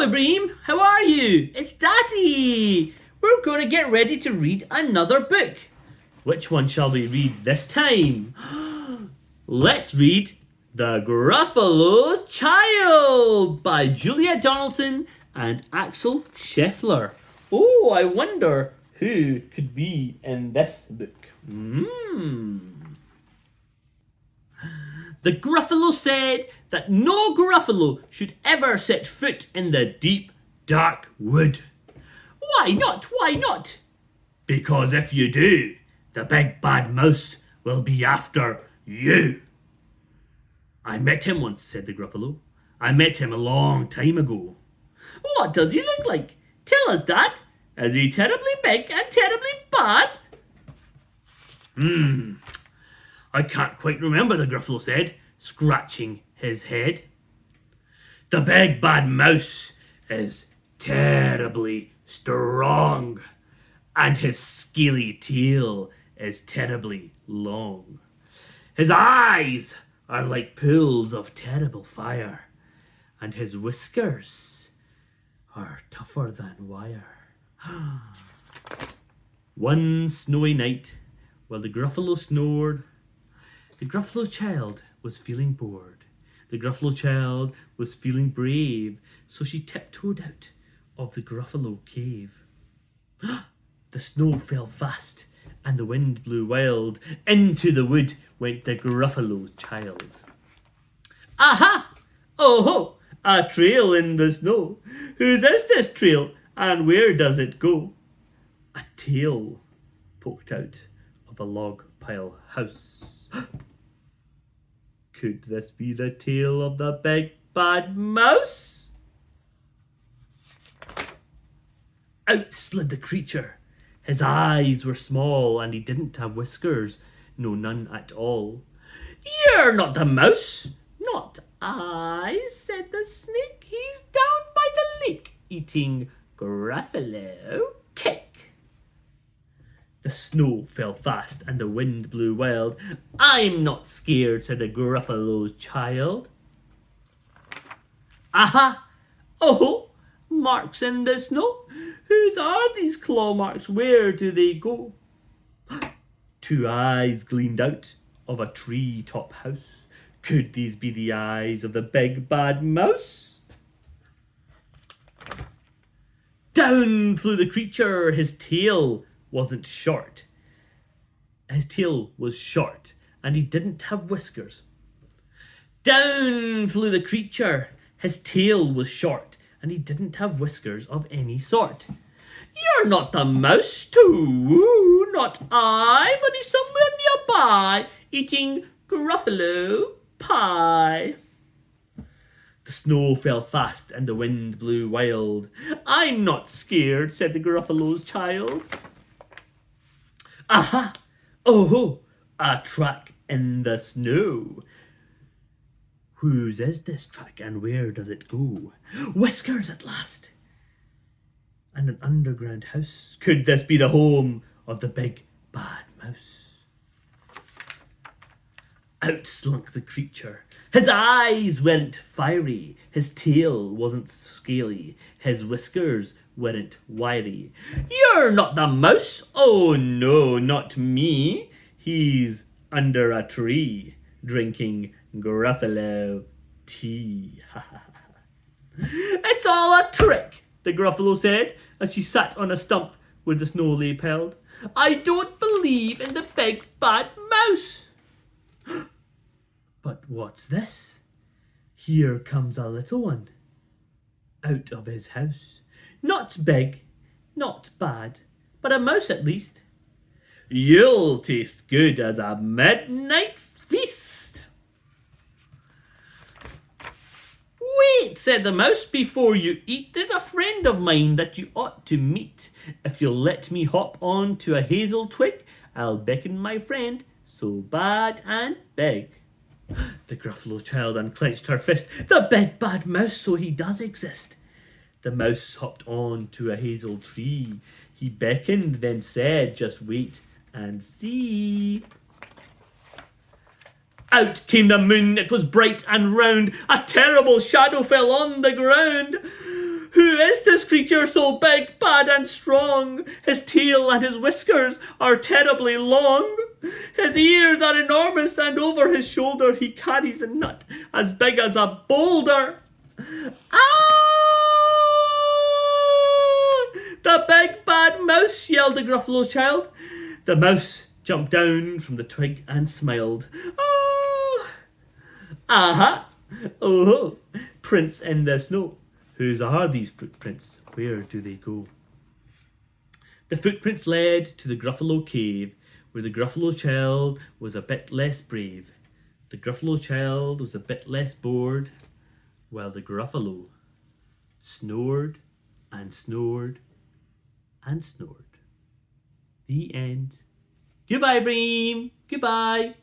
Hello, Bream. How are you? It's Daddy. We're going to get ready to read another book. Which one shall we read this time? Let's read The Gruffalo Child by Julia Donaldson and Axel Scheffler. Oh, I wonder who could be in this book. The Gruffalo said that no Gruffalo should ever set foot in the deep, dark wood. Why not? Why not? Because if you do, the big bad mouse will be after you. I met him once, said the Gruffalo. I met him a long time ago. What does he look like? Tell us, Dad. Is he terribly big and terribly bad? I can't quite remember, the Gruffalo said, scratching his head. The big bad mouse is terribly strong, and his scaly tail is terribly long. His eyes are like pools of terrible fire, and his whiskers are tougher than wire. One snowy night, while the Gruffalo snored, the Gruffalo Child was feeling bored. The Gruffalo Child was feeling brave, so she tiptoed out of the Gruffalo cave. The snow fell fast, and the wind blew wild. Into the wood went the Gruffalo Child. Aha! Oh-ho! A trail in the snow. Whose is this trail, and where does it go? A tail poked out of a log pile house. Could this be the tail of the big bad mouse? Out slid the creature. His eyes were small, and he didn't have whiskers. No, none at all. You're not the mouse. Not I, said the snake. He's down by the lake, eating Gruffalo cake. The snow fell fast, and the wind blew wild. I'm not scared, said the Gruffalo Child. Aha! Oh, marks in the snow. Whose are these claw marks? Where do they go? Two eyes gleamed out of a tree-top house. Could these be the eyes of the big bad mouse? Down flew the creature. His tail wasn't short. His tail was short, and he didn't have whiskers. Down flew the creature. His tail was short, and he didn't have whiskers of any sort. You're not the mouse, too. Not I, but he's somewhere nearby, eating Gruffalo pie. The snow fell fast, and the wind blew wild. I'm not scared, said the Gruffalo Child. Aha! Oh, a track in the snow. Whose is this track, and where does it go? Whiskers at last. And an underground house. Could this be the home of the big bad mouse? Out slunk the creature. His eyes weren't fiery. His tail wasn't scaly. His whiskers weren't wiry. You're not the mouse. Oh no, not me. He's under a tree, drinking Gruffalo tea. It's all a trick, the Gruffalo said, as she sat on a stump where the snow lay piled. I don't believe in the big bad mouse. But what's this? Here comes a little one out of his house. Not big, not bad, but a mouse at least. You'll taste good as a midnight feast. Wait, said the mouse, before you eat. There's a friend of mine that you ought to meet. If you'll let me hop on to a hazel twig, I'll beckon my friend, so bad and big. The Gruffalo Child unclenched her fist. The big bad mouse, so he does exist. The mouse hopped on to a hazel tree. He beckoned, then said, just wait and see. Out came the moon. It was bright and round. A terrible shadow fell on the ground. Who is this creature so big, bad, and strong? His tail and his whiskers are terribly long. His ears are enormous, and over his shoulder he carries a nut as big as a boulder. Ah! The big bad mouse, yelled the Gruffalo Child. The mouse jumped down from the twig and smiled. Ah! Aha! Oh, prints in the snow. Whose are these footprints? Where do they go? The footprints led to the Gruffalo cave, where the Gruffalo Child was a bit less brave. The Gruffalo Child was a bit less bored, while the Gruffalo snored and snored and snored. The end. Goodbye, Bream. Goodbye.